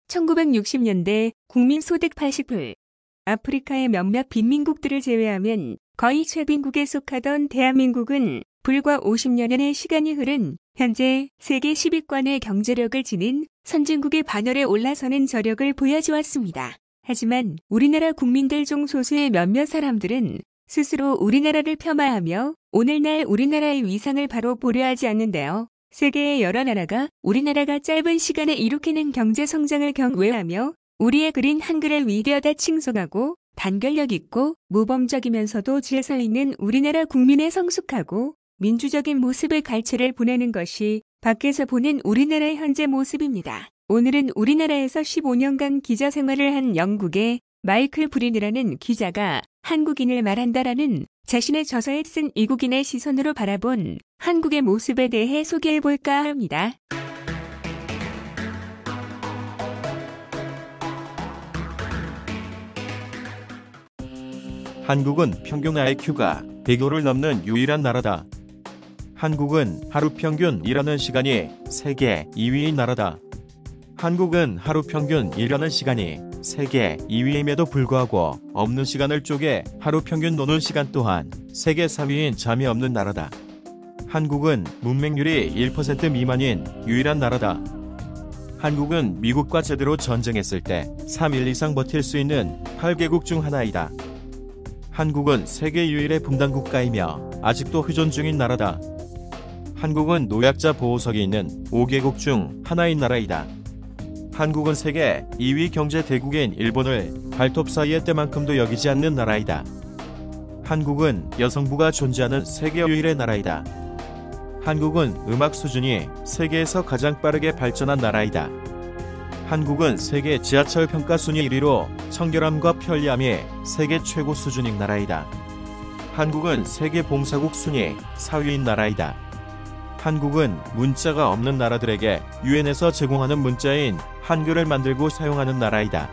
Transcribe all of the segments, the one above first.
1960년대 국민소득 80%. 아프리카의 몇몇 빈민국들을 제외하면 거의 최빈국에 속하던 대한민국은 불과 50여년의 시간이 흐른 현재 세계 10위권의 경제력을 지닌 선진국의 반열에 올라서는 저력을 보여주었습니다. 하지만 우리나라 국민들 중 소수의 몇몇 사람들은 스스로 우리나라를 폄하하며 오늘날 우리나라의 위상을 바로 보려 하지 않는데요. 세계의 여러 나라가 우리나라가 짧은 시간에 일으키는 경제 성장을 경외하며 우리의 그린 한글을 위대하다 칭송하고 단결력 있고 모범적이면서도 질서 있는 우리나라 국민의 성숙하고 민주적인 모습의 갈채를 보내는 것이 밖에서 보는 우리나라의 현재 모습입니다. 오늘은 우리나라에서 15년간 기자 생활을 한 영국의 마이클 브린이라는 기자가 한국인을 말한다라는 자신의 저서에 쓴 이국인의 시선으로 바라본 한국의 모습에 대해 소개해볼까 합니다. 한국은 평균 IQ가 105를 넘는 유일한 나라다. 한국은 하루 평균 일하는 시간이 세계 2위인 나라다. 한국은 하루 평균 일하는 시간이 세계 2위임에도 불구하고 없는 시간을 쪼개 하루 평균 노는 시간 또한 세계 3위인 잠이 없는 나라다. 한국은 문맹률이 1% 미만인 유일한 나라다. 한국은 미국과 제대로 전쟁했을 때 3일 이상 버틸 수 있는 8개국 중 하나이다. 한국은 세계 유일의 분단 국가이며 아직도 휴전 중인 나라다. 한국은 노약자 보호석이 있는 5개국 중 하나인 나라이다. 한국은 세계 2위 경제 대국인 일본을 발톱 사이의 때만큼도 여기지 않는 나라이다. 한국은 여성부가 존재하는 세계 유일의 나라이다. 한국은 음악 수준이 세계에서 가장 빠르게 발전한 나라이다. 한국은 세계 지하철 평가 순위 1위로 청결함과 편리함이 세계 최고 수준인 나라이다. 한국은 세계 봉사국 순위 4위인 나라이다. 한국은 문자가 없는 나라들에게 유엔에서 제공하는 문자인 한글을 만들고 사용하는 나라이다.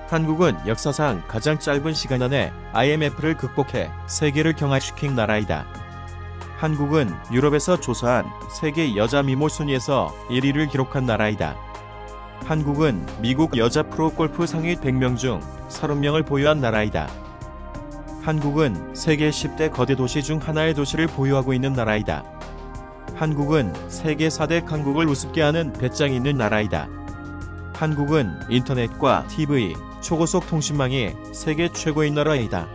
한국은 역사상 가장 짧은 시간 안에 IMF를 극복해 세계를 경화시킨 나라이다. 한국은 유럽에서 조사한 세계 여자 미모 순위에서 1위를 기록한 나라이다. 한국은 미국 여자 프로골프 상위 100명 중 30명을 보유한 나라이다. 한국은 세계 10대 거대 도시 중 하나의 도시를 보유하고 있는 나라이다. 한국은 세계 4대 강국을 우습게 하는 배짱이 있는 나라이다. 한국은 인터넷과 TV, 초고속 통신망이 세계 최고인 나라이다.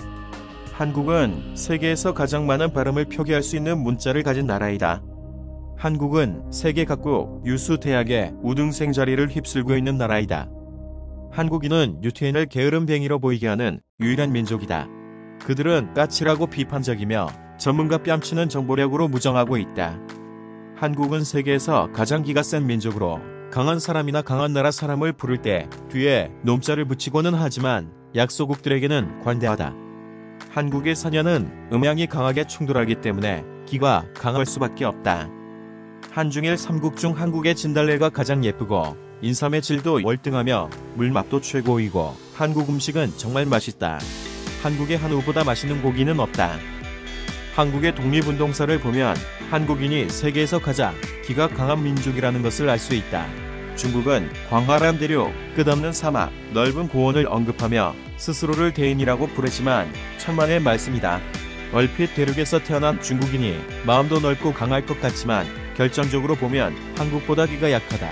한국은 세계에서 가장 많은 발음을 표기할 수 있는 문자를 가진 나라이다. 한국은 세계 각국 유수 대학의 우등생 자리를 휩쓸고 있는 나라이다. 한국인은 유태인을 게으름뱅이로 보이게 하는 유일한 민족이다. 그들은 까칠하고 비판적이며 전문가 뺨치는 정보력으로 무정하고 있다. 한국은 세계에서 가장 기가 센 민족으로 강한 사람이나 강한 나라 사람을 부를 때 뒤에 놈자를 붙이고는 하지만 약소국들에게는 관대하다. 한국의 사냐는 음양이 강하게 충돌하기 때문에 기가 강할 수밖에 없다. 한중일 3국 중 한국의 진달래가 가장 예쁘고 인삼의 질도 월등하며 물맛도 최고이고 한국 음식은 정말 맛있다. 한국의 한우보다 맛있는 고기는 없다. 한국의 독립운동사를 보면 한국인이 세계에서 가장 기가 강한 민족이라는 것을 알 수 있다. 중국은 광활한 대륙, 끝없는 사막, 넓은 고원을 언급하며 스스로를 대인이라고 부르지만 천만의 말씀이다. 얼핏 대륙에서 태어난 중국인이 마음도 넓고 강할 것 같지만 결정적으로 보면 한국보다 기가 약하다.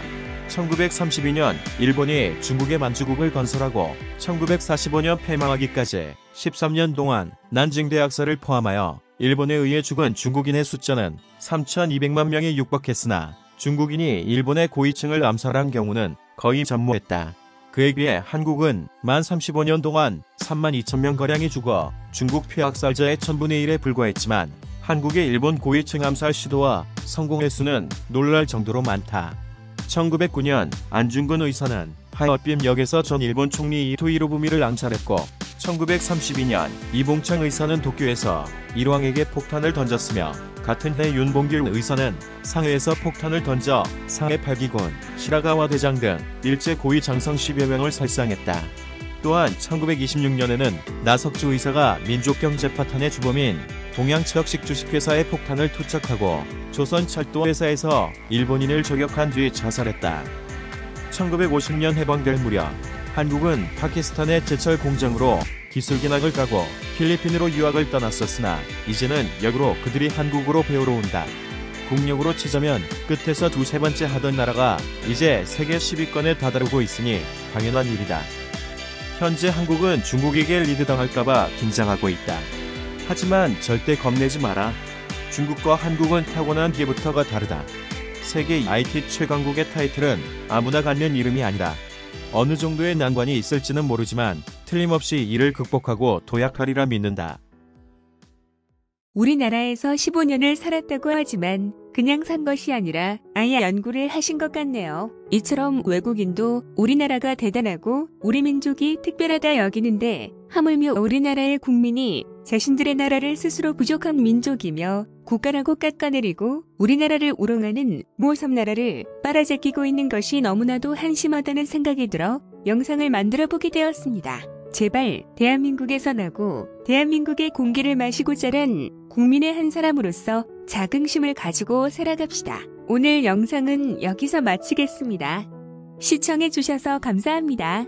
1932년 일본이 중국의 만주국을 건설하고 1945년 패망하기까지 13년 동안 난징대학살을 포함하여 일본에 의해 죽은 중국인의 숫자는 3,200만 명에 육박했으나 중국인이 일본의 고위층을 암살한 경우는 거의 전무했다. 그에 비해 한국은 만 35년 동안 32,000명가량이 죽어 중국 폐학살자의 1000분의 1에 불과했지만 한국의 일본 고위층 암살 시도와 성공 횟수는 놀랄 정도로 많다. 1909년 안중근 의사는 하얼빈역에서 전 일본 총리 이토 히로부미를 암살했고 1932년 이봉창 의사는 도쿄에서 일왕에게 폭탄을 던졌으며 같은 해 윤봉길 의사는 상해에서 폭탄을 던져 상해 8기군, 시라가와 대장 등 일제 고위 장성 10여 명을 살상했다. 또한 1926년에는 나석주 의사가 민족경제파탄의 주범인 동양철학식 주식회사에 폭탄을 투척하고 조선철도회사에서 일본인을 저격한 뒤 자살했다. 1950년 해방될 무렵 한국은 파키스탄의 제철 공장으로 기술기낙을 까고 필리핀으로 유학을 떠났었으나 이제는 역으로 그들이 한국으로 배우러 온다. 국력으로 치자면 끝에서 두세 번째 하던 나라가 이제 세계 10위권에 다다르고 있으니 당연한 일이다. 현재 한국은 중국에게 리드당할까봐 긴장하고 있다. 하지만 절대 겁내지 마라. 중국과 한국은 타고난 기부터가 다르다. 세계 IT 최강국의 타이틀은 아무나 갖는 이름이 아니다. 어느 정도의 난관이 있을지는 모르지만 틀림없이 이를 극복하고 도약하리라 믿는다. 우리나라에서 15년을 살았다고 하지만 그냥 산 것이 아니라 아예 연구를 하신 것 같네요. 이처럼 외국인도 우리나라가 대단하고 우리 민족이 특별하다 여기는데 하물며 우리나라의 국민이 자신들의 나라를 스스로 부족한 민족이며 국가라고 깎아내리고 우리나라를 우롱하는 모섬나라를 빨아제끼고 있는 것이 너무나도 한심하다는 생각이 들어 영상을 만들어 보게 되었습니다. 제발 대한민국에서 나고 대한민국의 공기를 마시고 자란 국민의 한 사람으로서 자긍심을 가지고 살아갑시다. 오늘 영상은 여기서 마치겠습니다. 시청해주셔서 감사합니다.